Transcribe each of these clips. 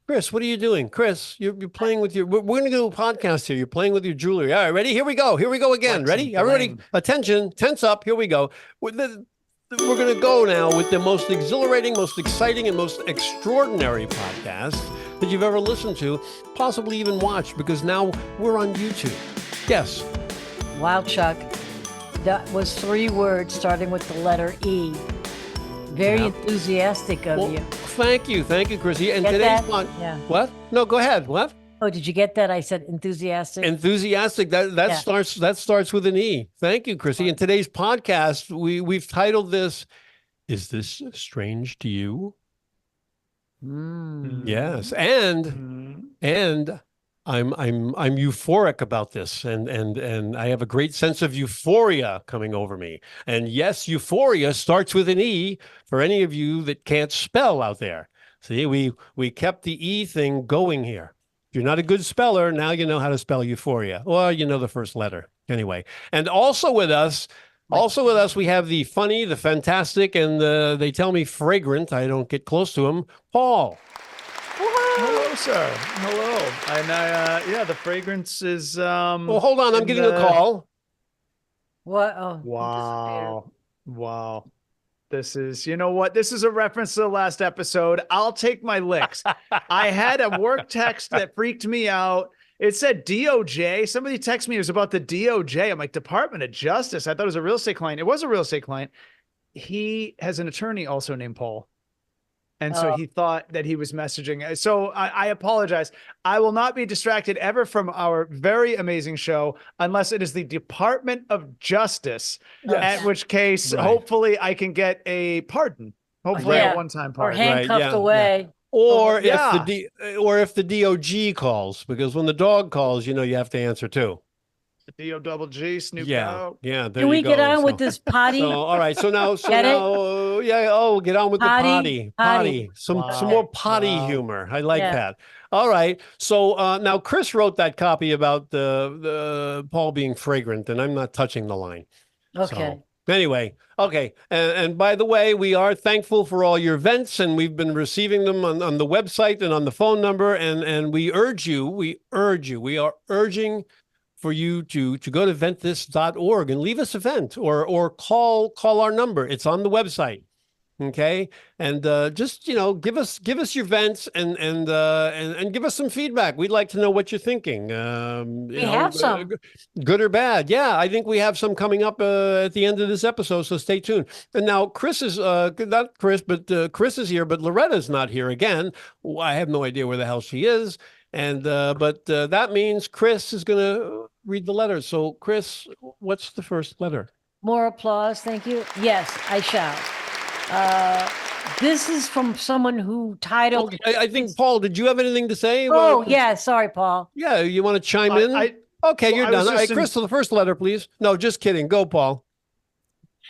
Chris, what are you doing? Chris, you're playing with your, we're going to do a podcast here. You're playing with your jewelry. All right, ready? Here we go. Here we go again. Flexing Ready? Everybody, bling. attention, tense up. Here we go. We're going to go now with the most exhilarating, most exciting, and most extraordinary podcast that you've ever listened to, possibly even watched, because now we're on YouTube. Yes. Wow, Chuck. That was 3 words starting with the letter E. Very enthusiastic of you. Thank you, Chrissy. And Get today's that? one. Yeah. What? No, go ahead. What? Oh, did you get that? I said enthusiastic. Enthusiastic. That starts with an E. Thank you, Chrissy. In today's podcast, we've titled this, "Is This Strange to You?" Yes, and I'm euphoric about this, and I have a great sense of euphoria coming over me. And yes, euphoria starts with an E for any of you that can't spell out there. See, we kept the E thing going here. If you're not a good speller, now you know how to spell euphoria. Well, you know the first letter. Anyway, and also with us, we have the funny, the fantastic, and they tell me fragrant. I don't get close to him. Paul. Hello, sir. Hello. And yeah, the fragrance is Well, hold on. I'm getting a call. What? Oh, Wow. This is, you know what? This is a reference to the last episode. I'll take my licks. I had a work text that freaked me out. It said DOJ. Somebody texted me. It was about the DOJ. I'm like, Department of Justice. I thought it was a real estate client. It was a real estate client. He has an attorney also named Paul. And so he thought that he was messaging. So I apologize. I will not be distracted ever from our very amazing show unless it is the Department of Justice, at which case, hopefully I can get a pardon. Hopefully a one-time pardon. Or handcuffed away. Yeah. Or if the DOG calls, because when the dog calls, you have to answer too. The DOGG, Snoop Dogg. Yeah. Can we get on with this potty? All right. So now, Get it? get on with Potty. the potty. Some more potty humor. I like that. All right. So now Chris wrote that copy about the Paul being fragrant, and I'm not touching the line. Okay. So, anyway, okay. And by the way, we are thankful for all your vents, and we've been receiving them on the website and on the phone number. And we are urging for you to go to VENTTHIS.org and leave us a vent or call our number. It's on the website. Okay. And just, give us your vents and give us some feedback. We'd like to know what you're thinking. We have some. Good or bad. Yeah, I think we have some coming up at the end of this episode, so stay tuned. And now Chris is not Chris, but Chris is here, but Loretta's not here again. I have no idea where the hell she is. And but that means Chris is going to read the letter. So, Chris, what's the first letter? More applause. Thank you. Yes, I shall. This is from someone who titled... I think, Paul, did you have anything to say? Oh, yeah. Sorry, Paul. Yeah, you want to chime in? Okay, you're done. All right, Chris, the first letter, please. No, just kidding. Go, Paul.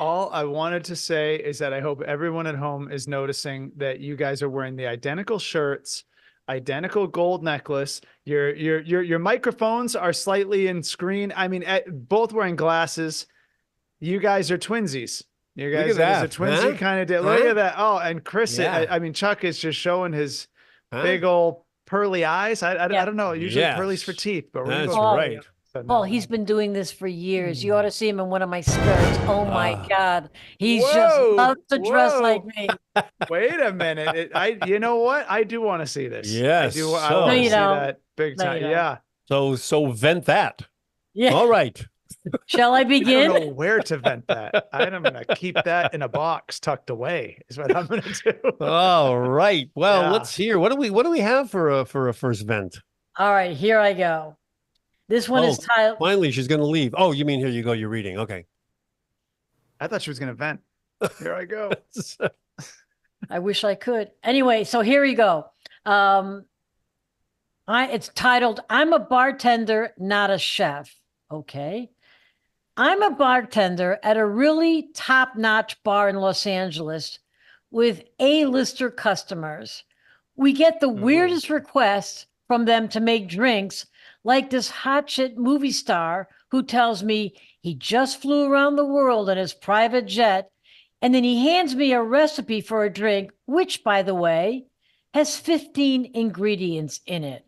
All I wanted to say is that I hope everyone at home is noticing that you guys are wearing the identical shirts, identical gold necklace. Your microphones are slightly in screen. I mean, both wearing glasses. You guys are twinsies. You guys are a twinsy kind of deal. Look at that. Oh, and Chris, I mean, Chuck is just showing his big old pearly eyes. I don't know. Usually pearlies for teeth, but that's right. Paul, he's been doing this for years. You ought to see him in one of my skirts. Oh my God. He just loves to dress like me. Wait a minute. You know what? I do want to see this. Yes. I do. I want to see that big time. Yeah. So vent that. Yeah. All right. Shall I begin? I don't know where to vent that. I'm going to keep that in a box tucked away is what I'm going to do. All right. Well, let's hear. What do we have for a first vent? All right, here I go. This one is titled... Finally, she's going to leave. Oh, you mean here you go. You're reading. Okay. I thought she was going to vent. Here I go. I wish I could. Anyway, so here you go. It's titled, "I'm a bartender, not a chef." Okay. I'm a bartender at a really top-notch bar in Los Angeles with A-lister customers. We get the weirdest requests from them to make drinks, like this hot shit movie star who tells me he just flew around the world in his private jet, and then he hands me a recipe for a drink, which, by the way, has 15 ingredients in it.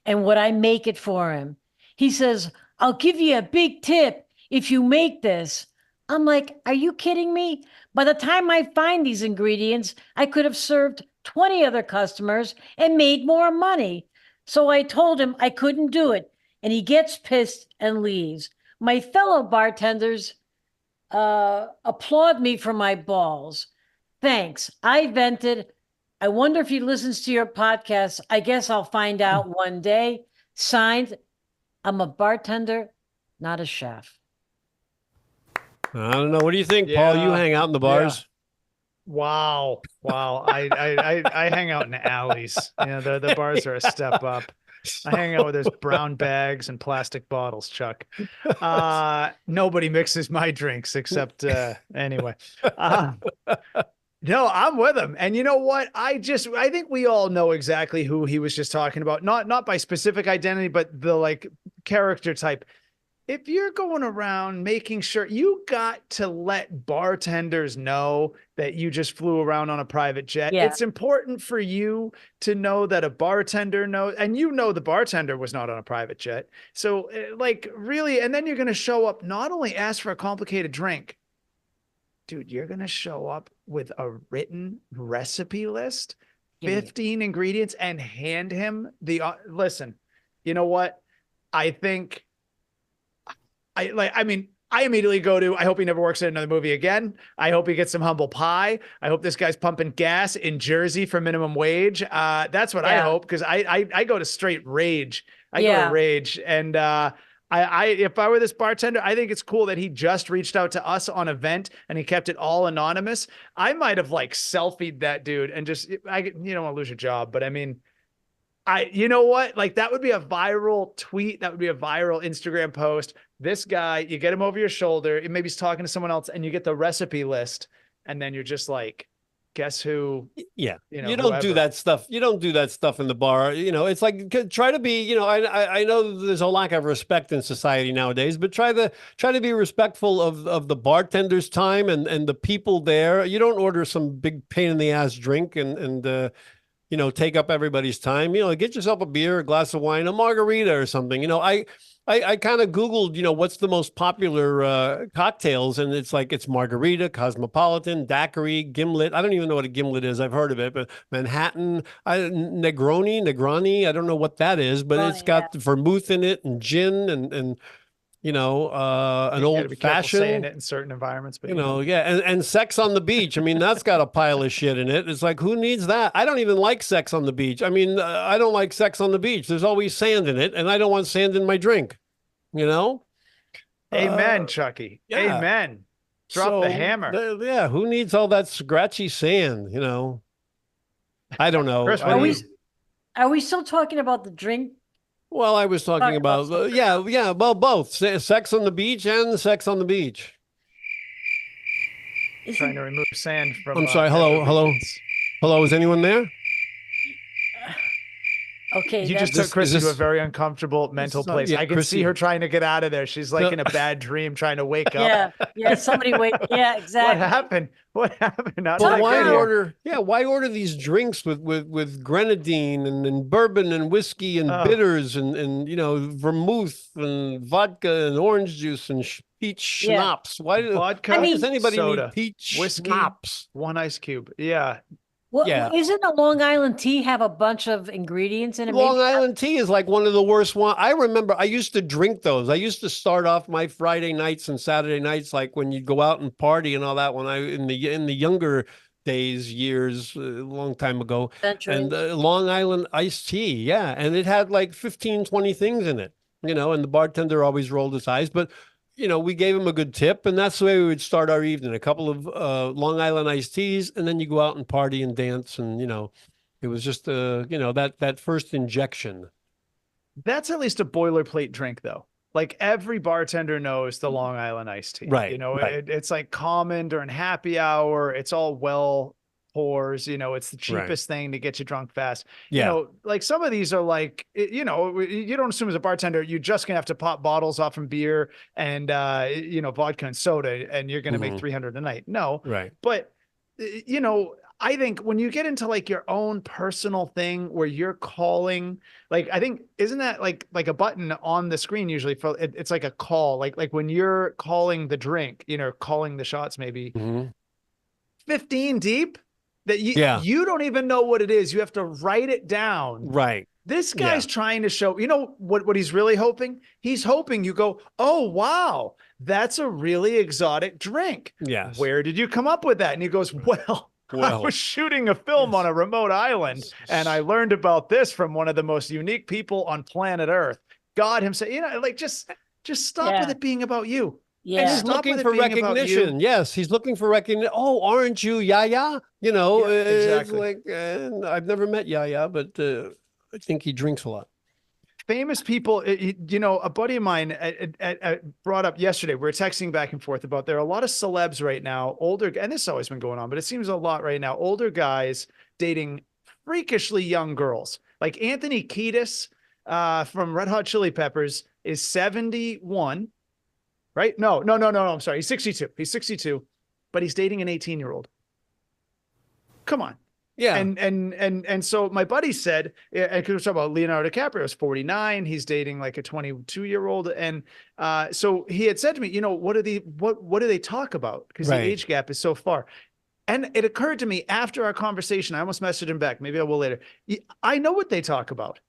And would I make it for him? He says, I'll give you a big tip if you make this. I'm like, are you kidding me? By the time I find these ingredients, I could have served 20 other customers and made more money. So I told him I couldn't do it, and he gets pissed and leaves. My fellow bartenders applaud me for my balls. Thanks. I vented. I wonder if he listens to your podcast. I guess I'll find out one day. Signed, I'm a bartender, not a chef. I don't know. What do you think, Paul? You Yeah. hang out in the bars? Wow. I hang out in the alleys. The bars are a step up. I hang out with those brown bags and plastic bottles, Chuck. Nobody mixes my drinks except anyway. No, I'm with him. And you know what? I think we all know exactly who he was just talking about. Not by specific identity, but the like character type. If you're going around making sure, you got to let bartenders know that you just flew around on a private jet. Yeah. It's important for you to know that a bartender knows, and the bartender was not on a private jet. So like really, and then you're going to show up, not only ask for a complicated drink, dude, you're going to show up with a written recipe list, 15 ingredients, and hand him listen, you know what? I think I immediately go to, I hope he never works in another movie again. I hope he gets some humble pie. I hope this guy's pumping gas in Jersey for minimum wage. That's what I hope, because I go to straight rage. I go to rage. And if I were this bartender, I think it's cool that he just reached out to us on a vent and he kept it all anonymous. I might have like selfied that dude and just, you don't want to lose your job, but I mean, you know what? Like that would be a viral tweet. That would be a viral Instagram post. This guy, you get him over your shoulder. Maybe he's talking to someone else and you get the recipe list. And then you're just like, guess who? Yeah. You don't do that stuff. You don't do that stuff in the bar. It's like, try to be, I know there's a lack of respect in society nowadays, but try to be respectful of the bartender's time and the people there. You don't order some big pain in the ass drink and take up everybody's time. Get yourself a beer, a glass of wine, a margarita or something. I kind of Googled, what's the most popular cocktails, and it's margarita, cosmopolitan, daiquiri, gimlet. I don't even know what a gimlet is. I've heard of it, but Manhattan, Negroni. I don't know what that is, but it's got vermouth in it and gin and an old fashioned, saying it in certain environments, but and sex on the beach. I mean, that's got a pile of shit in it. It's like, who needs that? I don't even like sex on the beach. I mean, I don't like sex on the beach. There's always sand in it, and I don't want sand in my drink. Amen, Chucky. Yeah. Amen. Drop the hammer. Who needs all that scratchy sand? I don't know. Chris, are we still talking about the drink? Well, I was talking about, both sex on the beach and sex on the beach. Trying to remove sand from. I'm sorry. Hello. Is anyone there? Okay. You just took Chris to a very uncomfortable mental place. I can see her trying to get out of there. She's like in a bad dream trying to wake up. Yeah. Somebody wake. Yeah, exactly. What happened? Well, why order these drinks with grenadine and bourbon and whiskey and bitters and vermouth and vodka and orange juice and peach schnapps? Why does anybody need peach whiskey, schnapps? One ice cube. Yeah. Well, isn't a Long Island tea have a bunch of ingredients in it? Long Island tea is like one of the worst ones. I remember I used to drink those. I used to start off my Friday nights and Saturday nights, like when you'd go out and party and all that. When in the younger years, a long time ago, and Long Island iced tea, and it had like 15, 20 things in it, and the bartender always rolled his eyes, but. We gave him a good tip, and that's the way we would start our evening. A couple of Long Island iced teas, and then you go out and party and dance, and it was just that first injection. That's at least a boilerplate drink, though. Like every bartender knows the Long Island iced tea, right? It's like common during happy hour. It's all well pours, it's the cheapest thing to get you drunk fast. Like some of these are like, you don't assume as a bartender, you're just gonna have to pop bottles off from beer and, vodka and soda, and you're going to make 300 a night. No. Right. But, I think when you get into like your own personal thing where you're calling, like, I think, isn't that like a button on the screen usually for it's like a call, like when you're calling the drink, you know, calling the shots, maybe Mhm. 15 deep that Yeah. you don't even know what it is. You have to write it down. Right. This Yeah. guy's trying to show, you know, what he's really hoping? He's hoping you go, oh, wow, that's a really exotic drink. Yes. Where did you come up with that? And he goes, well, I Well, was shooting a film yes. on a remote island and I learned about this from one of the most unique people on planet Earth. God himself, you know, like just stop with Yeah. it being about you. Yeah. And he's Stop looking with it for being about recognition. you. Yes, he's looking for recognition. Oh, aren't you Yaya? You know, Yeah, it's exactly. like I've never met Yaya, but I think he drinks a lot. Famous people, you know, a buddy of mine brought up yesterday, we were texting back and forth about there are a lot of celebs right now, older, and this has always been going on, but it seems a lot right now, older guys dating freakishly young girls. Like Anthony Kiedis from Red Hot Chili Peppers is 71, right? No, I'm sorry. He's 62. He's 62, but he's dating an 18-year-old. Come on. Yeah. And so my buddy said, because we're talking about Leonardo DiCaprio is 49, he's dating like a 22-year-old, and so he had said to me, you know, what do they talk about? Because the Right. age gap is so far. And it occurred to me after our conversation, I almost messaged him back. Maybe I will later. I know what they talk about.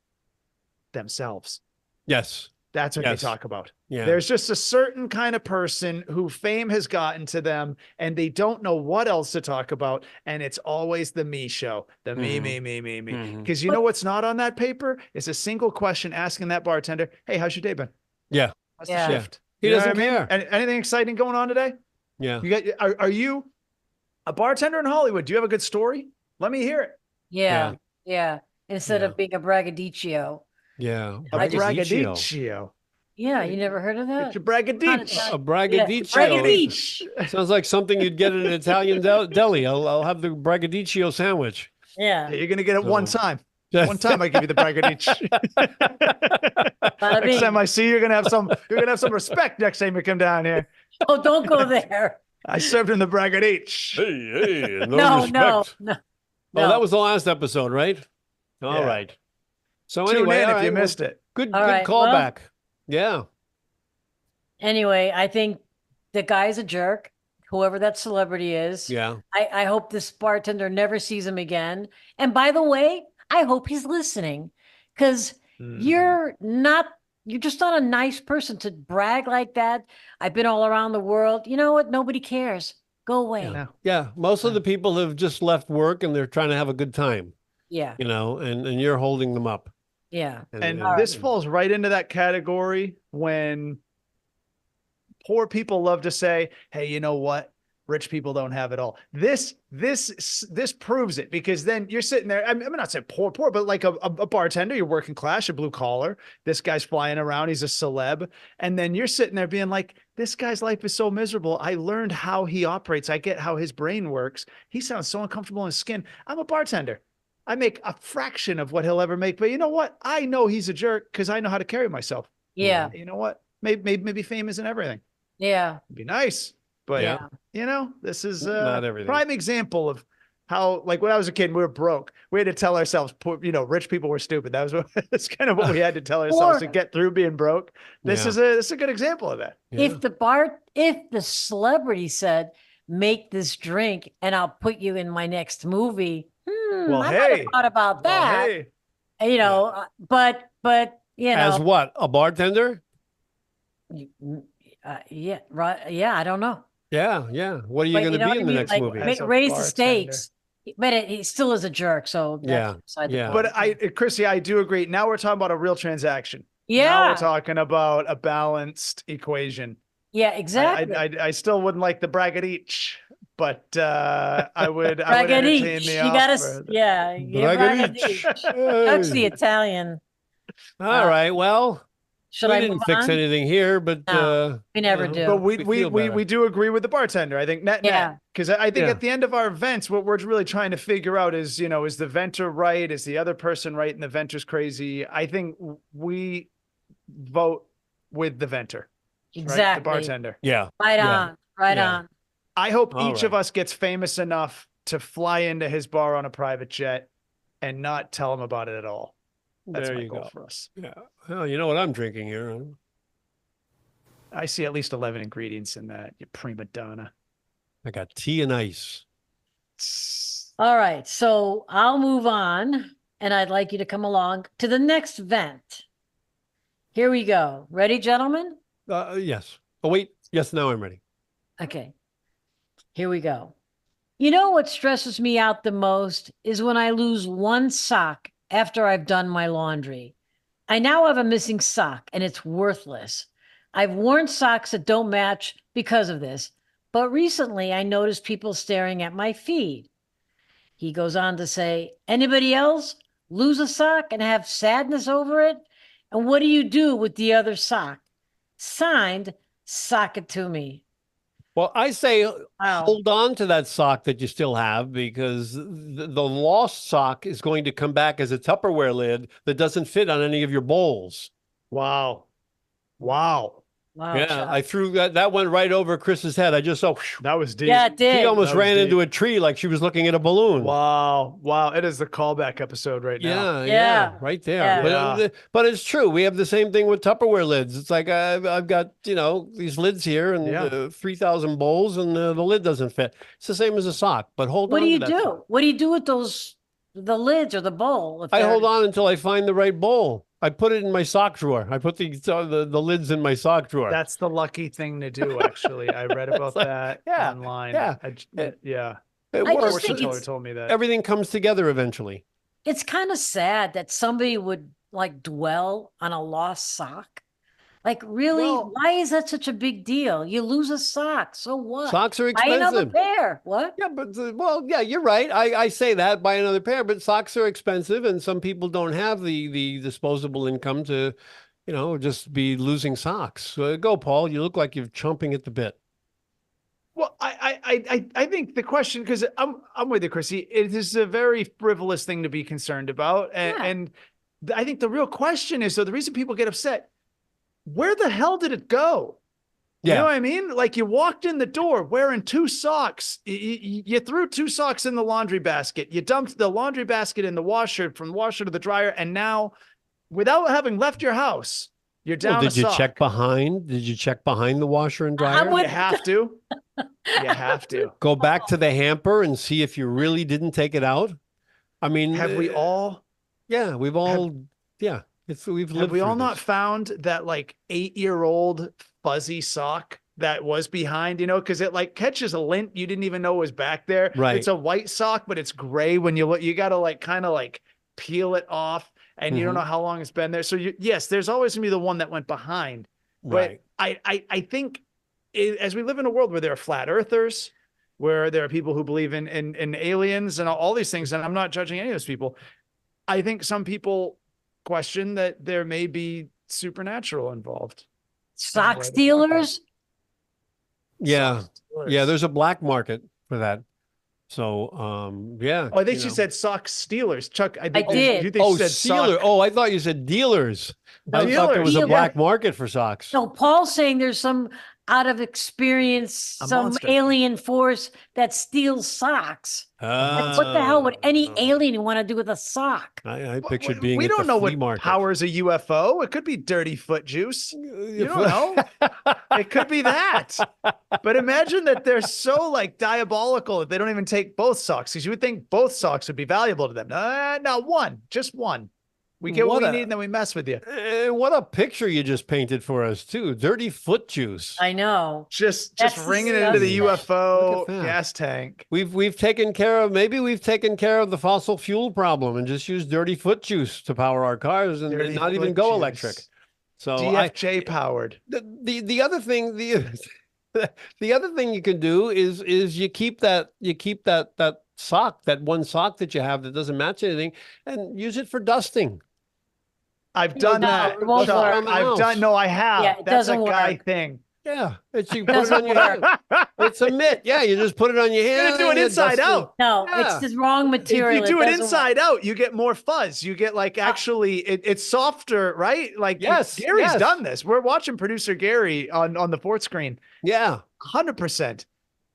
Themselves. Yes. That's what Yes. they talk about. Yeah. There's just a certain kind of person who fame has gotten to them and they don't know what else to talk about. And it's always the me show, the me. Mhm. Because you know what's not on that paper? It's a single question asking that bartender, hey, how's your day been? Yeah. How's Yeah. the shift? He You know doesn't what I mean? care. Anything exciting going on today? Yeah. Are you a bartender in Hollywood? Do you have a good story? Let me hear it. Yeah. Yeah. Instead Yeah. of being a braggadocio. Yeah. A I just- braggadocio. Yeah. You never heard of Get that? your braggadocio. A Yeah, braggadocio. braggadocio. Sounds like something you'd get at an Italian deli. I'll have the braggadocio sandwich. Yeah. You're gonna get it one So- time. One time I give you the braggadocio. Bada Next time bing. I see you, you're gonna have some respect next time you come down here. Oh, don't go there. I served him the braggadocio. Hey, no No, respect. no. Oh, that was the last episode, right? All Yeah. right. So Tune anyway, in all if you right, well, missed it. good All right, well- callback. Yeah. Anyway, I think the guy's a jerk, whoever that celebrity is. Yeah. I hope this bartender never sees him again. And by the way, I hope he's listening because Mm. you're just not a nice person to brag like that. I've been all around the world. You know what? Nobody cares. Go away. No. Yeah. Most of the people have just left work and they're trying to have a good time, Yeah. you know, and you're holding them up. Yeah. And All this falls right into that category when poor people love to say, hey, you know what? Rich people don't have it all. This proves it, because then you're sitting there. I'm not saying poor, but like a bartender, you're working class, you're blue collar. This guy's flying around. He's a celeb. And then you're sitting there being like, this guy's life is so miserable. I learned how he operates. I get how his brain works. He sounds so uncomfortable in his skin. I'm a bartender. I make a fraction of what he'll ever make. But you know what? I know he's a jerk because I know how to carry myself. Yeah. You know what? Maybe fame isn't everything. Yeah. It'd be nice. But Yeah. you know, this is Not a everything. prime example of how, like when I was a kid, we were broke. We had to tell ourselves, rich people were stupid. That was that's kind of what we had to tell ourselves to get through being broke. This Yeah. is a good example of that. Yeah. If the celebrity said, make this drink and I'll put you in my next movie. Well, I might have hey. thought about Well, that. hey, You know, but you know, As what? A bartender? yeah, right. Yeah. I don't know. Yeah. Yeah. What are you But going you to know be what I in the mean? next Like, movie? As a raise the bartender. stakes. But he still is a jerk. So that's Yeah, beside the yeah. point. but Chrissy, I do agree. Now we're talking about a real transaction. Now yeah, we're talking about a balanced equation. yeah, exactly. I still wouldn't like the braggadich, but I would entertain Braggadich. the You gotta, offer. yeah, Braggadich. That's the Hey. Italian. All right. Well, Should we I didn't move fix on? anything here, but No, we never you know, do. But we feel better. we do agree with the bartender. I think net Yeah. because I think Yeah. at the end of our events, what we're really trying to figure out is, is the venter right? Is the other person right? And the venter's crazy. I think we vote with the venter, right? Exactly. The bartender. yeah. Right Yeah. on. Right Yeah. on. I hope All each of right. us gets famous enough to fly into his bar on a private jet and not tell him about it at all. That's There my you goal go. for us. Yeah. Well, you know what I'm drinking here. Huh? I see at least 11 ingredients in that, you prima donna. I got tea and ice. All right. So I'll move on, and I'd like you to come along to the next vent. Here we go. Ready, gentlemen? Yes. Oh, wait. Yes, now I'm ready. Okay. Here we go. You know what stresses me out the most is when I lose one sock after I've done my laundry. I now have a missing sock and it's worthless. I've worn socks that don't match because of this, but recently I noticed people staring at my feed. He goes on to say, anybody else lose a sock and have sadness over it? And what do you do with the other sock? Signed, Sock It To Me. Well, I say Wow. hold on to that sock that you still have because the lost sock is going to come back as a Tupperware lid that doesn't fit on any of your bowls. Wow. Wow. Wow, Yeah, Chuck. I threw that went right over Chris's head. I just saw. That was deep. Yeah, it She did. almost That was ran deep. into a tree like she was looking at a balloon. Wow. Wow. It is the callback episode right now. Yeah. Right there. Yeah. But it's true. We have the same thing with Tupperware lids. It's like I've got these lids here and 3,000 bowls, and the lid doesn't fit. It's the same as a sock. But hold What on. do you to that do? sock. What do you do with the lids or the bowl? If I they're- hold on until I find the right bowl. I put it in my sock drawer. I put the lids in my sock drawer. That's the lucky thing to do, actually. I read about like, that yeah, online. yeah. Yeah. It I works. just Fortune think teller it's- told me that. Everything comes together eventually. It's kind of sad that somebody would like dwell on a lost sock. Like, really? Well- Why is that such a big deal? You lose a sock, so what? Socks are Buy another expensive. pair. What? Yeah, but yeah, you're right. I say that, buy another pair, but socks are expensive, and some people don't have the disposable income to, just be losing socks. Go, Paul. You look like you're chomping at the bit. Well, I think the question, because I'm with you, Chrissy. It is a very frivolous thing to be concerned about, Yeah. and I think the real question is, so the reason people get upset, where the hell did it go? You know what I mean? Like, you walked in the door wearing two socks. You threw two socks in the laundry basket. You dumped the laundry basket in the washer, from the washer to the dryer, and now, without having left your house, you're down. Well, did a you sock. check behind? Did you check behind the washer and dryer? You have to. You have to. Go back to the hamper and see if you really didn't take it out. I mean, Have we all? Yeah, we've all. We've lived. Have we all through not this. found that like 8-year-old fuzzy sock that was behind, because it like catches a lint you didn't even know was back there. Right. It's a white sock, but it's gray when you look. You got to like kind of like peel it off, and you don't know how long it's been there. So yes, there's always gonna be the one that went behind. Right. But I think as we live in a world where there are flat earthers, where there are people who believe in aliens and all these things, and I'm not judging any of those people, I think some people question that there may be supernatural involved. Sock stealers? Yeah. Sock stealers. Yeah. There's a black market for that. So, yeah. Oh, I think she said sock stealers. Chuck, I think did. You think Oh, she said sealer. sock. Oh, I thought you said dealers. No, I thought there was a dealers. black market for socks. No, Paul's saying there's some out of experience, A some monster. alien force that steals socks. Like, what the hell would any alien want to do with a sock? I pictured being We at don't the know flea what market. powers a UFO. It could be dirty foot juice. You don't know. It could be that. But imagine that they're so like diabolical that they don't even take both socks, because you would think both socks would be valuable to them. No, one, just one. We get what we need, and then we mess with you. What a picture you just painted for us, too. Dirty foot juice. I know. Just That's ringing it into the disgusting. UFO Look at that. gas tank. We've taken care of the fossil fuel problem and just used dirty foot juice to power our cars and Dirty not even foot go juice. electric. So DFJ powered. the other thing the other thing you can do is you keep that sock, that one sock that you have that doesn't match anything, and use it for dusting. I've done No, that. it won't Chuck. work. I've done. No, I have. Yeah, it That's a doesn't guy work. thing. Yeah, you put it on your Doesn't hand. It's a mitt. Yeah, you just put it on your You're hand. gonna do it and you inside dust out. No, Yeah. it's the wrong material. If you do it doesn't inside out, you get more fuzz. You get like actually, it's softer, right? Like Yes, Gary's yes. done this. We're watching producer Gary on the fourth screen. Yeah. 100%.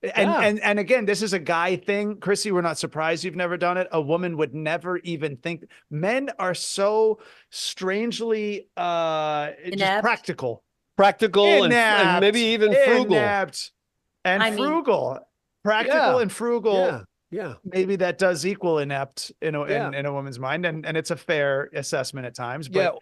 And again, this is a guy thing. Chrissy, we're not surprised you've never done it. A woman would never even think. Men are so strangely just Inept. practical. Practical and Inept, maybe even frugal. inept, and I mean- frugal. Practical Yeah. and frugal. Yeah. Maybe that does equal inept in a, Yeah. in a woman's mind. And it's a fair assessment at times. But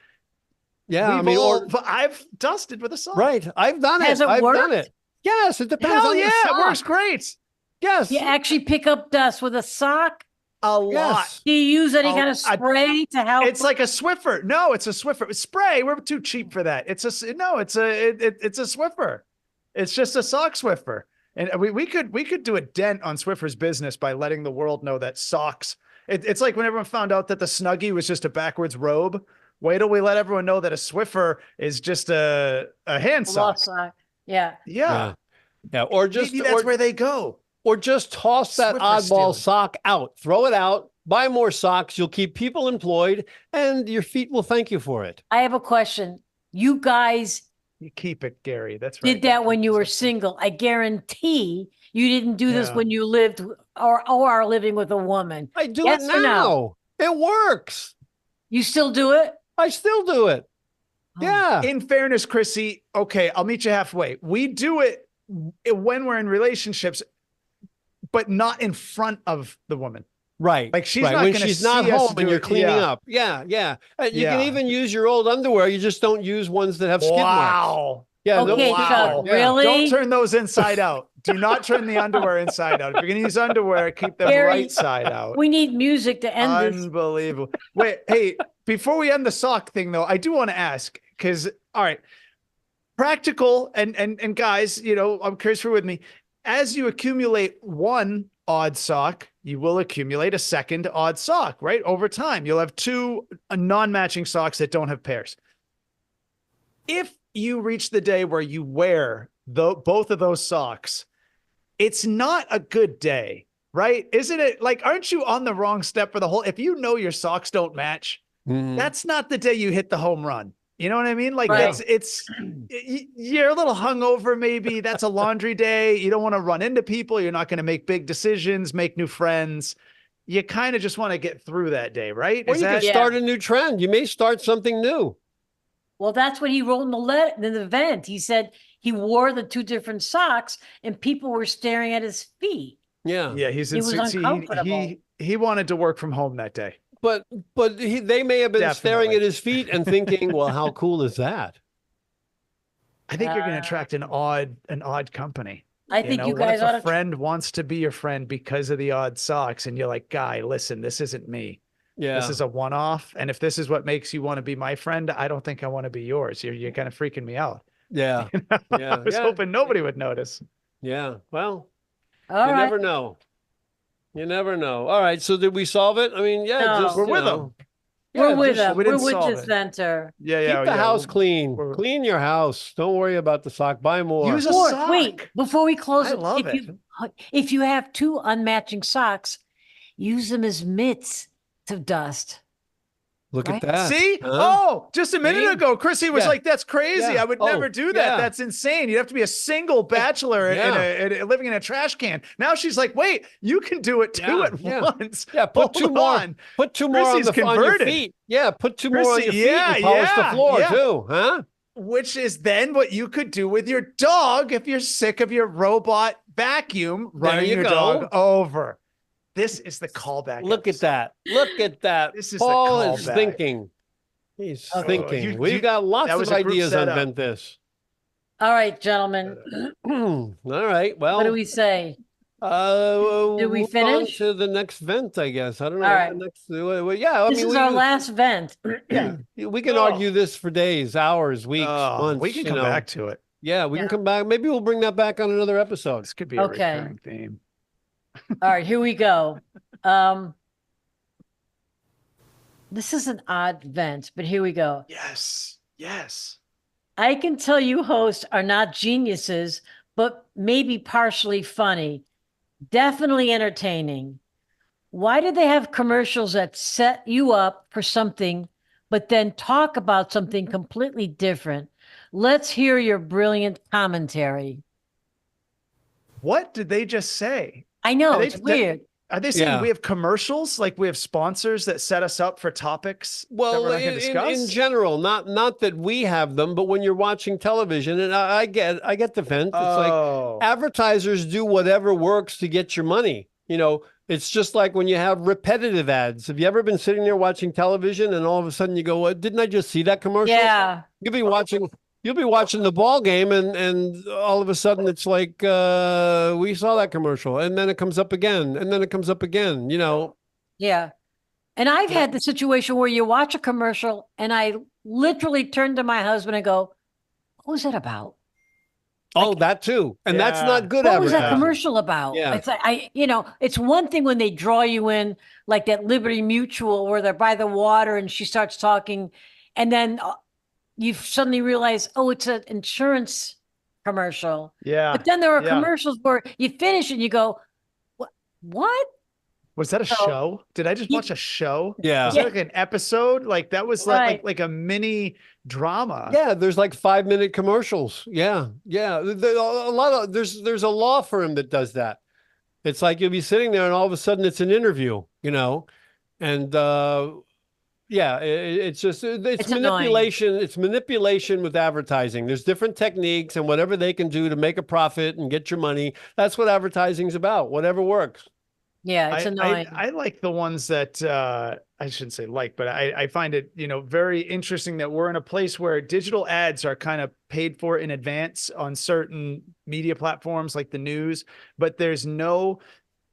Yeah. I we've mean, all, I've dusted with a sock. right. I've done Has it. it I've done worked? it. Yes. It depends Hell on the yeah, it sock. works great. Yes. You actually pick up dust with a sock? A lot. Yes. Do you use any Oh, kind of spray to help? It's like a Swiffer. No, it's a Swiffer. Spray. We're too cheap for that. It's a Swiffer. It's just a sock Swiffer. And we could do a dent on Swiffer's business by letting the world know that socks. It's like when everyone found out that the Snuggie was just a backwards robe. Wait till we let everyone know that a Swiffer is just a hand sock. Yeah. Yeah. Yeah. Or just Maybe that's where they go. or just toss that Swiffer oddball stealing. sock out. Throw it out. Buy more socks. You'll keep people employed, and your feet will thank you for it. I have a question. You guys You keep it, Gary. That's right. did that when you were single. I guarantee you didn't do this Yeah. when you lived or are living with a woman. I do Yes it or now. no? It works. You still do it? I still do it. Oh. Yeah. In fairness, Chrissy, okay, I'll meet you halfway. We do it when we're in relationships, but not in front of the woman. Right. Like she's right. not when gonna she's not see us home and do you're it. cleaning Yeah. up. Yeah. Yeah. You Yeah. can even use your old underwear. You just don't use ones that have skid marks. Wow. Yeah. no Okay, skid Chuck, marks. Yeah. really? Don't turn those inside out. Do not turn the underwear inside out. If you're going to use underwear, keep them Gary, right side out. We need music to end this. Unbelievable. Wait, hey, before we end the sock thing though, I do want to ask, because all right, practical and guys, you know, I'm curious for with me. As you accumulate one odd sock, you will accumulate a second odd sock, right? Over time, you'll have two non-matching socks that don't have pairs. If you reach the day where you wear both of those socks, it's not a good day, right? Isn't it? Like, aren't you on the wrong step for the whole? If you know your socks don't match, Mhm. that's not the day you hit the home run. You know what I mean? Like Right. you're a little hungover. Maybe that's a laundry day. You don't want to run into people. You're not going to make big decisions, make new friends. You kind of just want to get through that day, right? Or Is you that could start a new trend. You may start something new. Well, that's what he wrote in the event. He said he wore the two different socks and people were staring at his feet. Yeah. yeah, he's He was uncomfortable. he wanted to work from home that day. But they may have been staring Definitely. at his feet and thinking, well, how cool is that? I think you're going to attract an odd company. I think you what guys if ought a to. friend wants to be your friend because of the odd socks, and you're like, guy, listen, this isn't me. Yeah. This is a one-off. And if this is what makes you want to be my friend, I don't think I want to be yours. You're kind of freaking me out. Yeah. I was hoping nobody would notice. Yeah. Well, All you right. never know. You never know. All right. So did we solve it? I mean, yeah, No. just, We're you with know, We're yeah, with just him. we We're didn't with solve this it. center. Yeah, keep the house clean. we're- Clean your house. Don't worry about the sock. Buy more. Use a Or, sock. wait, before we close I it, love if you have two unmatching socks, use them as mitts to dust. Look Right? at that. See? Huh? Oh, just a minute See? ago, Chrissy was Yeah. like, that's crazy. Yeah. I would Oh, never do that. yeah. That's insane. You'd have to be a single bachelor living in a trash can. Now she's like, wait, you can do it two Yeah, at yeah. once. Yeah, put two Hold more. on. Put two more on Chrissy's on your converted. feet. Yeah, put two more on Chrissy, your feet and polish the floor too. Huh? Which is then what you could do with your dog if you're sick of your robot vacuum running you your go. dog over. This is the callback. Look at episode. that. Look at that. This is the Paul is callback. thinking. He's thinking. We've got lots that of was a group ideas on setup. Vent This. All right, gentlemen. All right. Well, What do we say? Did we move on finish? to the next vent? I guess I don't know. All what right. the next, well, yeah. I This mean, is we, our last vent. Yeah, we can Oh. argue this for days, hours, weeks, months. We can you come know. back to it. Yeah, we Yeah. can come back. Maybe we'll bring that back on another episode. This could be a Okay. recurring theme. All right, here we go. This is an odd vent, but here we go. Yes. Yes. I can tell you hosts are not geniuses, but maybe partially funny. Definitely entertaining. Why do they have commercials that set you up for something, but then talk about something completely different? Let's hear your brilliant commentary. What did they just say? I know, Are they, it's weird. are they saying Yeah. we have commercials? Like we have sponsors that set us up for topics that Well, we're not going to discuss? in general, not that we have them, but when you're watching television, and I get the vent. It's like Oh, advertisers do whatever works to get your money. It's just like when you have repetitive ads. Have you ever been sitting there watching television and all of a sudden you go, didn't I just see that commercial? Yeah. You'll be watching the ball game and all of a sudden it's like, we saw that commercial, and then it comes up again, and then it comes up again, Yeah. And I've had the situation where you watch a commercial and I literally turn to my husband and go, what was that about? Oh, that too. And that's Yeah. not good What was that advertising. commercial about? Yeah. It's like, it's one thing when they draw you in, like that Liberty Mutual where they're by the water and she starts talking, and then you suddenly realize, oh, it's an insurance commercial. yeah. But then there are Yeah. commercials where you finish and you go, what? Was that a So- show? Did I just Ye- watch a show? Yeah. Was that like an episode? Like that was like, Right. like a mini drama. Yeah, there's like 5-minute commercials. Yeah, yeah. There's a law firm that does that. It's like you'll be sitting there and all of a sudden it's an interview, and yeah, it's just it's annoying. manipulation. It's manipulation with advertising. There's different techniques and whatever they can do to make a profit and get your money. That's what advertising's about. Whatever works. Yeah, it's annoying. I like the ones that I shouldn't say like, but I find it, very interesting that we're in a place where digital ads are kind of paid for in advance on certain media platforms like the news, but there's no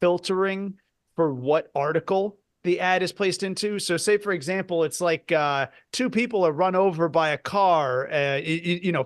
filtering for what article the ad is placed into. So say, for example, it's like two people are run over by a car,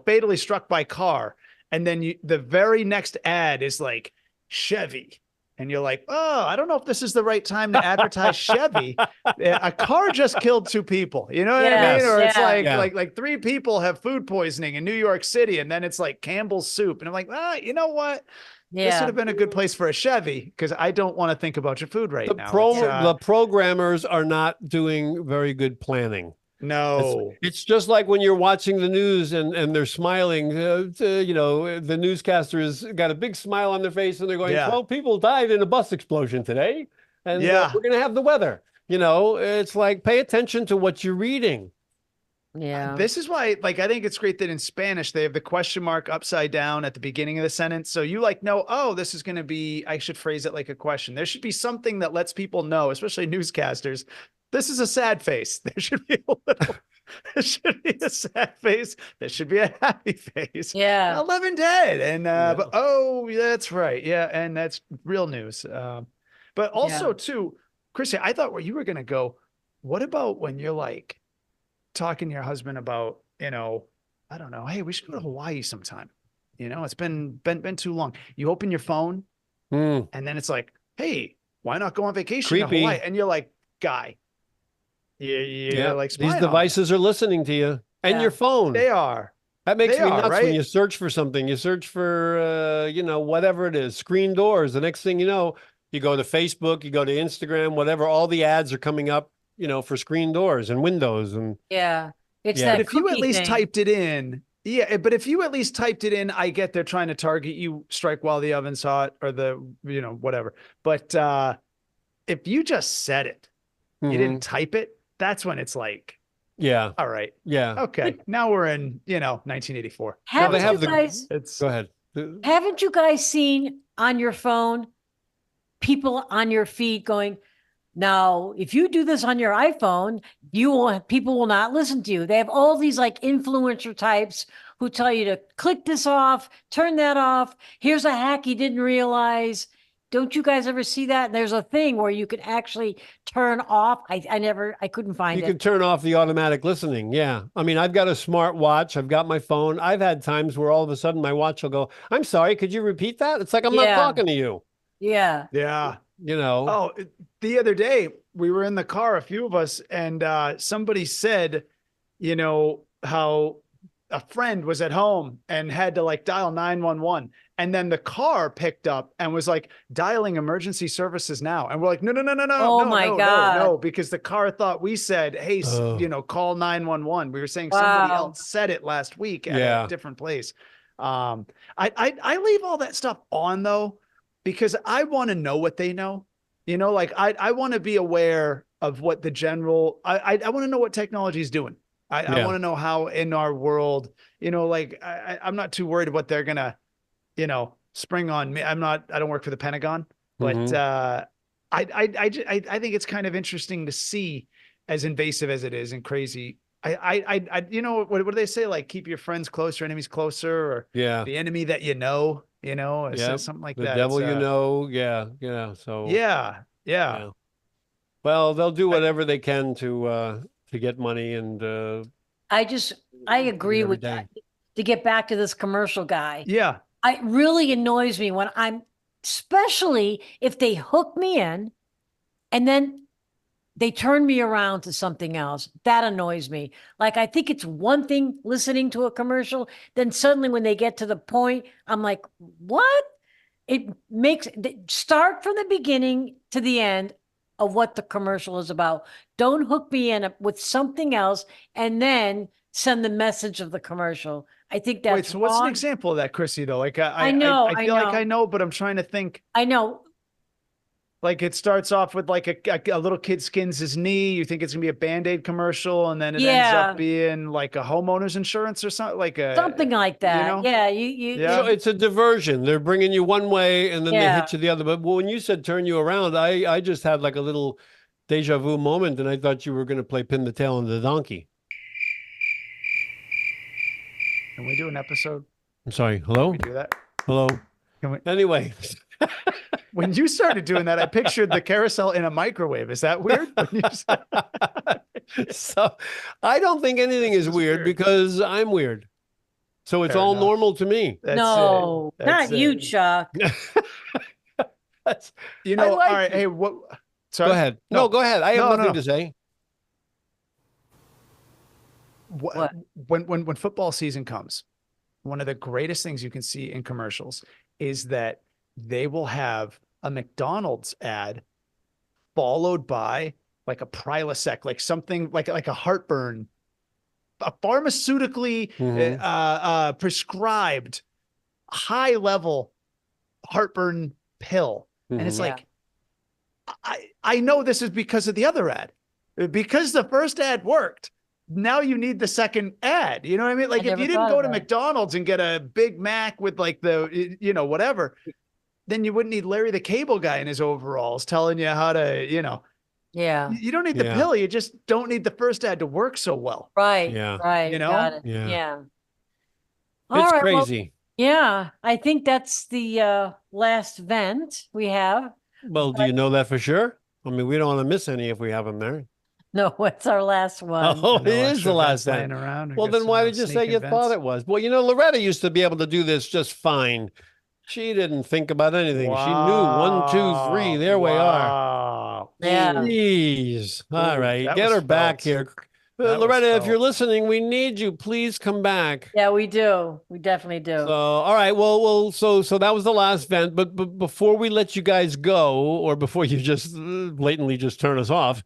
fatally struck by car. And then the very next ad is like Chevy. And you're like, oh, I don't know if this is the right time to advertise Chevy. A car just killed two people. You know what I mean? Yes, Or it's yeah. like, Yeah. like 3 people have food poisoning in New York City. And then it's like Campbell's soup. And I'm like, you know what? This would Yeah. have been a good place for a Chevy because I don't want to think about your food right The now. the programmers are not doing very good planning. No. It's just like when you're watching the news and they're smiling, the newscaster has got a big smile on their face and they're going, Yeah. 12 people died in a bus explosion today. And Yeah. we're going to have the weather. It's like, pay attention to what you're reading. Yeah. This is why, I think it's great that in Spanish, they have the question mark upside down at the beginning of the sentence. So you know, oh, this is going to be, I should phrase it like a question. There should be something that lets people know, especially newscasters, this is a sad face. There should be there should be a sad face. There should be a happy face. Yeah. 11 dead. And, but, oh, that's right. Yeah. And that's real news. But also too, Chrissy, I thought where you were going to go, what about when you're like talking to your husband about, I don't know, hey, we should go to Hawaii sometime. It's been too long. You open your phone Hmm. and then it's like, hey, why not go on vacation Creepy. to Hawaii? And you're like, guy, you're like These spying on devices are listening to you and Yeah. your phone. me. They are. That makes They me are, nuts right? when you search for something. You search for, whatever it is, screen doors. The next thing you know, you go to Facebook, you go to Instagram, whatever. All the ads are coming up, for screen doors and windows. And Yeah. It's Yeah. that But if you at cookie least thing. typed it in, but if you at least typed it in, I get they're trying to target you, strike while the oven's hot or the, whatever. But if you just said it, you Mhm. didn't type it, that's when it's like, Yeah, all right, yeah. okay, now we're in, 1984. Haven't have you the- guys It's Go ahead. haven't you guys seen on your phone people on your feed going, now, if you do this on your iPhone, people will not listen to you. They have all these like influencer types who tell you to click this off, turn that off. Here's a hack you didn't realize. Don't you guys ever see that? There's a thing where you can actually turn off. I couldn't find You it. can turn off the automatic listening. Yeah. I mean, I've got a smart watch. I've got my phone. I've had times where all of a sudden my watch will go, I'm sorry, could you repeat that? It's like, I'm not Yeah. talking to you, Yeah. yeah. Oh, The other day we were in the car, a few of us, and somebody said, how a friend was at home and had to like dial 911. And then the car picked up and was like dialing emergency services now. And we're like, no, Oh my God. no, because the car thought we said, hey, Oh. call 911. We were saying somebody Wow. else said it last week at Yeah. a different place. I leave all that stuff on though, because I want to know what they know. Like I want to be aware of what the general, I want to know what technology is doing. I Yeah. want to know how in our world, like I'm not too worried what they're gonna, spring on me. I don't work for the Pentagon, but Mhm. I think it's kind of interesting to see, as invasive as it is and crazy. What do they say? Like, keep your friends closer, enemies closer, or Yeah. the enemy that you know. It Yeah. says something like The that. It's devil, you know. Yeah. Yeah. So, yeah, yeah. yeah. Well, they'll do I, whatever they can to get money and I agree every with that. day. To get back to this commercial guy, yeah. it really annoys me when especially if they hook me in and then they turn me around to something else. That annoys me. Like, I think it's one thing listening to a commercial, then suddenly when they get to the point, I'm like, what? It makes start from the beginning to the end of what the commercial is about. Don't hook me in with something else and then send the message of the commercial. I think Wait, that's so what's an wrong. example of that, Chrissy, though? Like I know, I I feel like I know, know, but I'm trying to think. I know. Like, it starts off with like a little kid skins his knee. You think it's gonna be a Band-Aid commercial, and then it ends up Yeah, being like a homeowner's insurance or something, like something like that. Yeah, So Yeah. it's a diversion. They're bringing you one way and then they yeah. hit you the other. But when you said turn you around, I just had like a little deja vu moment and I thought you were going to play pin the tail on the donkey. Can we do an episode? I'm sorry. Can Hello? we do that? Hello? Can we? Anyway, When you started doing that, I pictured the carousel in a microwave. Is that weird? When you said so I don't think anything this is is weird weird. because I'm weird. So it's Fair all enough. normal to me. That's it. No, That's not you, it. Chuck. That's, I All like right. it. Hey, what? Go Sorry. ahead. No, No, go ahead. I have no, no, nothing no. to say. What? When football season comes, one of the greatest things you can see in commercials is that they will have a McDonald's ad followed by like a Prilosec, like something like a heartburn, a pharmaceutically Hmm. prescribed high level heartburn pill. And it's Hmm. Yeah, like, I know this is because of the other ad, because the first ad worked. Now you need the second ad. You know what I mean? I Like, if never you didn't thought go of to that. McDonald's and get a Big Mac with like whatever, then you wouldn't need Larry the Cable Guy in his overalls telling you how to, Yeah, you don't need the Yeah. pill. You just don't need the first ad to work so well. right, Yeah. right. Got it. Yeah. Yeah. All It's right. Well, crazy. yeah, I think that's the last vent we have. Well, do But you know that for sure? I mean, we don't want to miss any if we have them there. no, it's our last one. Oh, There are it no is extra the last vents then. laying around. I Well, guess then there are why no did you say sneaking you thought vents. it was? Well, Loretta used to be able to do this just fine. She didn't think about anything. She knew one, two, three. Wow. There we are. Wow. Yeah. Ooh, Jeez. All ooh, right. that Get was her back felt. here. That was Loretta, if you're felt. listening, we need you. Please come back. Yeah, we do. We definitely So, do. all right. So that was the last vent. But before we let you guys go, or before you just blatantly just turn us off,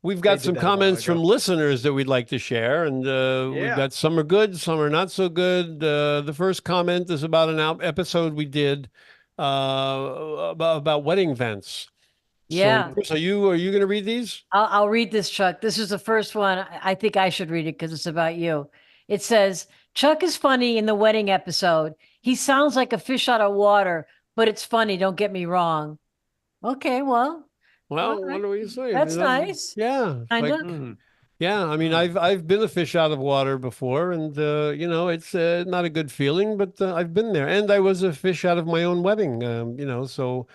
we've They got did some that a while comments from ago. listeners that we'd like to share, and we've Yeah. got some are good, some are not so good. The first comment is about an episode we did about wedding vents. So, Yeah. Chris, are you going to read these? I'll read this, Chuck. This is the first one. I think I should read it because it's about you. It says, Chuck is funny in the wedding episode. He sounds like a fish out of water, but it's funny. Don't get me wrong. Okay, well, all Well, what right. do you say? That's nice. Yeah, Kind like of. Mm, yeah. I mean, mm. I've been a fish out of water before, and it's not a good feeling, but I've been there, and I was a fish out of my own wedding. So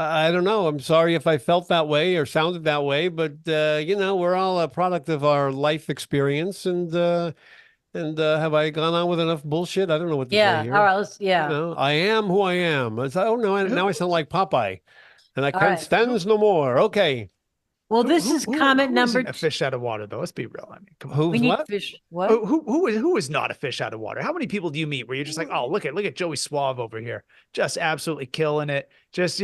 I don't know. I'm sorry if I felt that way or sounded that way, but we're all a product of our life experience, and have I gone on with enough bullshit? I don't know what to say Yeah. All here. right. Yeah. I am who I am. Oh no, now I sound Who, like Popeye. And I All can't right. stands no more. Okay. Well, this is comment who number isn't a two. fish out of water though? Let's be real. I mean, come on. We Who's need what? fish. What? Oh, who is not a fish out of water? How many people do you meet where you're just like, oh, look at Joey Suave over here, just absolutely killing it, just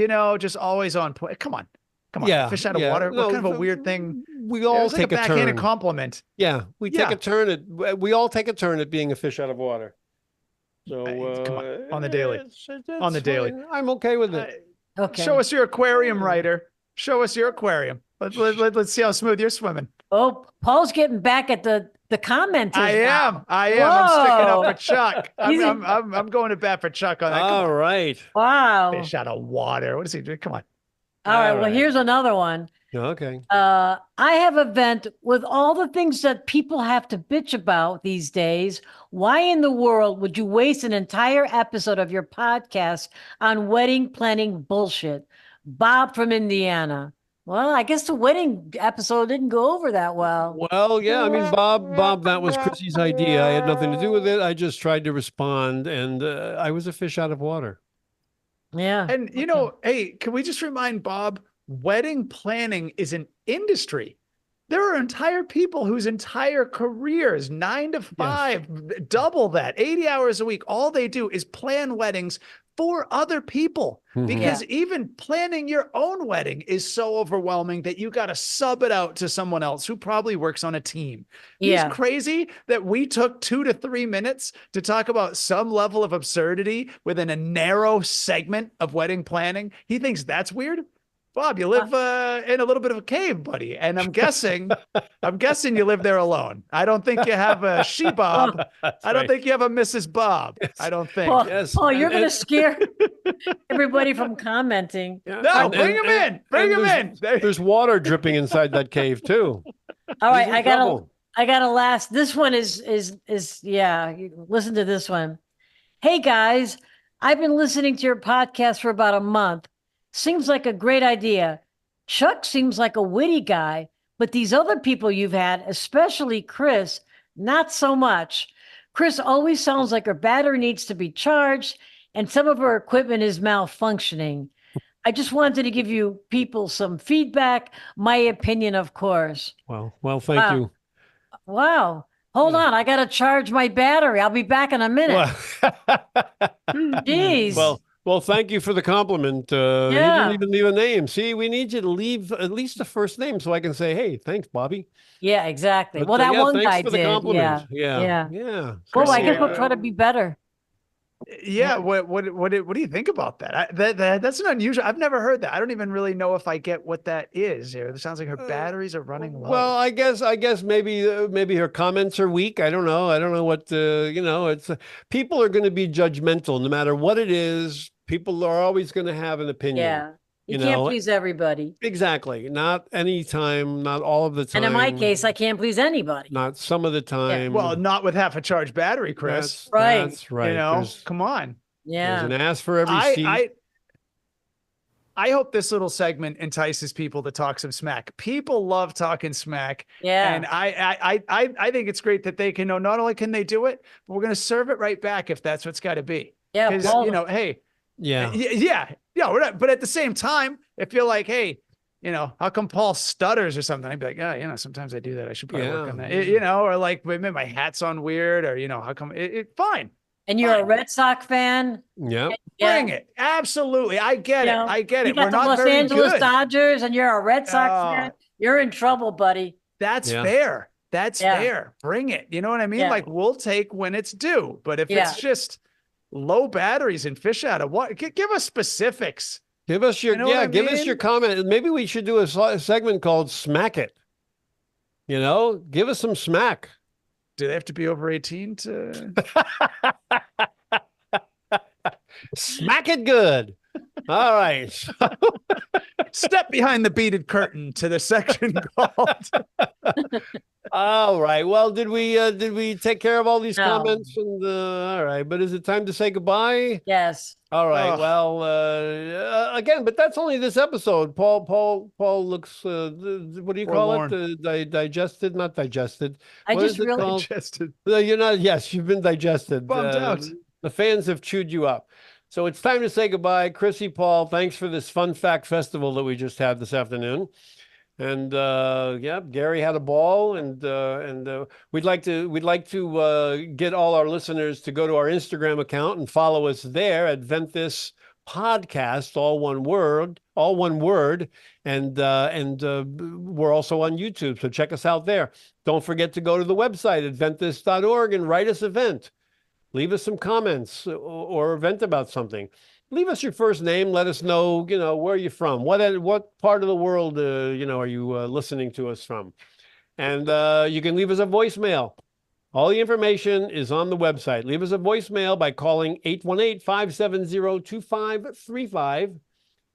always on point. Come on, a Yeah, fish out of yeah. water. What No, kind of a weird thing? we It all was like a take a backhanded turn. compliment. Yeah, we take a turn at. We all take a turn at being a fish out of water. So Come on the daily. On the it's daily. fine. I'm okay with it. Okay. Show us your aquarium, writer. Show us your aquarium. Let's see how smooth you're swimming. Oh, Paul's getting back at the commenters. I am. now. I'm sticking up Whoa. for Chuck. He's I'm going to bat for Chuck on that. Come All on. right. Wow. Fish out of water. What is he doing? Come on. All right. All Well, right. here's another one. Okay. I have a vent with all the things that people have to bitch about these days. Why in the world would you waste an entire episode of your podcast on wedding planning bullshit? Bob from Indiana. Well, I guess the wedding episode didn't go over that well. Well, yeah. I mean, Bob, that was Chrissy's idea. I had nothing to do with it. I just tried to respond, and I was a fish out of water. Yeah. And you know, hey, can we just remind Bob, wedding planning is an industry. There are entire people whose entire careers, 9 to 5, double that, 80 hours a week. All they do is plan weddings for other people, because even planning your own wedding is so overwhelming that you got to sub it out to someone else who probably works on a team. He's crazy that we took 2 to 3 minutes to talk about some level of absurdity within a narrow segment of wedding planning. He thinks that's weird. Bob, you live in a little bit of a cave, buddy, and I'm guessing you live there alone. I don't think you have a she Bob. I don't think you have a Mrs. Bob. I don't think. Paul, you're going to scare everybody from commenting. No, bring him in. Bring him in. There's water dripping inside that cave too. All right, I got a last. This one is listen to this one. Hey guys, I've been listening to your podcast for about a month. Seems like a great idea. Chuck seems like a witty guy, but these other people you've had, especially Chris, not so much. Chris always sounds like her battery needs to be charged and some of her equipment is malfunctioning. I just wanted to give you people some feedback, my opinion, of course. Well, thank you. Wow. Hold on. I got to charge my battery. I'll be back in a minute. Jeez. Well, thank you for the compliment. He didn't even leave a name. See, we need you to leave at least the first name so I can say, hey, thanks, Bobby. Yeah, exactly. But, well, that one thanks guy for the did. compliment. Yeah. Chris, Well, I guess we'll try to be better. Yeah. What do you think about that? That's an unusual. I've never heard that. I don't even really know if I get what that is. It sounds like her batteries are running low. Well, I guess maybe her comments are weak. I don't know. I don't know what it's people are going to be judgmental no matter what it is. People are always going to have an opinion. Yeah. You can't please everybody. Exactly. Not anytime, not all of the time. And in my case, I can't please anybody. Not some of the time. Well, not with half a charged battery, Chris. That's right. You know, come on. Yeah. There's an ass for every seat. I hope this little segment entices people to talk some smack. People love talking smack. Yeah. And I think it's great that they can know, not only can they do it, but we're going to serve it right back if that's what's got to be. Yeah. Because, hey. Yeah. We're not, but at the same time, if you're like, hey, how come Paul stutters or something? I'd be like, sometimes I do that. I should probably work on that. Or like maybe my hat's on weird, or how come fine. And you're a Red Sox fan? Yeah. Bring it. Absolutely. I get it. I get it. You got the Los Angeles Dodgers and you're a Red Sox fan. You're in trouble, buddy. That's fair. That's fair. Bring it. You know what I mean? Like we'll take when it's due, but if it's just low batteries and fish out of water, give us specifics. Give us your give us your comment. Maybe we should do a segment called Smack It. Give us some smack. Do they have to be over 18 to smack it good? All right. Step behind the beaded curtain to the section called. All right. Well, did we take care of all these comments? And all right, but is it time to say goodbye? Yes. All right. Well, again, but that's only this episode. Paul looks. What do you call it? Digested, not digested. I just really digested. You're not. Yes, you've been digested. Bummed out. The fans have chewed you up. So it's time to say goodbye. Chrissy, Paul, thanks for this fun fact festival that we just had this afternoon. And Gary had a ball, and we'd like to get all our listeners to go to our Instagram account and follow us there at VENTTHIS podcast, all one word, and we're also on YouTube. So check us out there. Don't forget to go to the website at VENTTHIS.org and write us a vent. Leave us some comments or vent about something. Leave us your first name. Let us know, where you're from. What part of the world, are you listening to us from? And you can leave us a voicemail. All the information is on the website. Leave us a voicemail by calling 818-570-2535.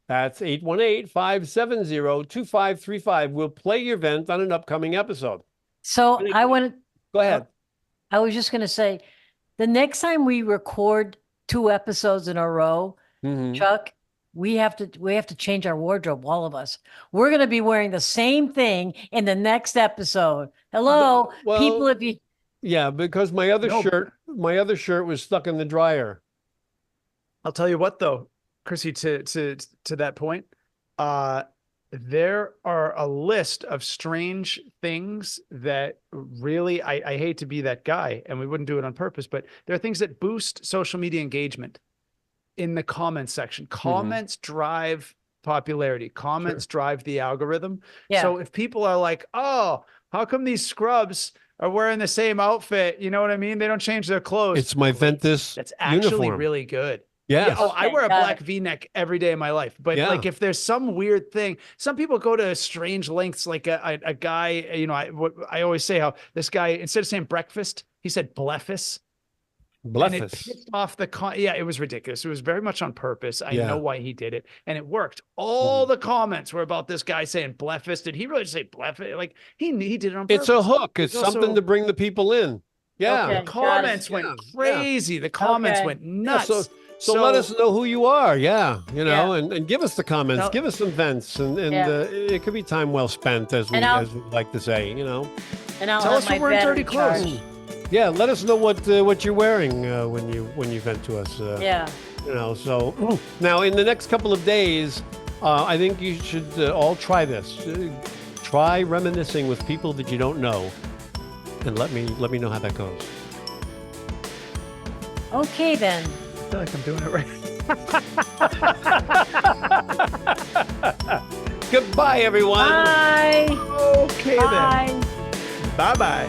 That's 818-570-2535. We'll play your vent on an upcoming episode. So I want to Go ahead. I was just going to say, the next time we record 2 episodes in a row, Chuck, we have to change our wardrobe, all of us. We're going to be wearing the same thing in the next episode. Hello, Well, people, if you yeah, because my other shirt was stuck in the dryer. I'll tell you what, though, Chrissy, to that point, there are a list of strange things that really, I hate to be that guy, and we wouldn't do it on purpose, but there are things that boost social media engagement in the comments section. Comments drive popularity. Comments drive the algorithm. Yeah. So if people are like, oh, how come these scrubs are wearing the same outfit? You know what I mean? They don't change their clothes. It's my VENTTHIS That's actually uniform. really good. Yes. Yeah. Oh, I Okay, wear a got black V-neck every day of my life. But Yeah. like, if there's some weird thing, some people go to strange lengths. Like a guy, I always say how this guy, instead of saying breakfast, he said blephus. And it Blephus. pissed off yeah, it was ridiculous. It was very much on purpose. I Yeah. know why he did it, and it worked. All the comments were about this guy saying blephus. Did he really say blephus? Like he did it on purpose. It's a hook. It's It's something also- to bring the people in. Yeah. Okay. The comments went crazy. The comments Okay. went Yeah, nuts. so let us know who you are. Yeah. Yeah. And give us the comments, Now- give us some vents, and Yeah. it could be time well spent, as we like to say, and I'll Tell have us my we're wearing battery dirty clothes. charged. Yeah. Let us know what you're wearing when you vent to us. Yeah. So now in the next couple of days, I think you should all try this. Try reminiscing with people that you don't know, and let me know how that goes. Okay, then. I feel like I'm doing it right. Goodbye, everyone. Bye. Okay Bye. then. Bye-bye.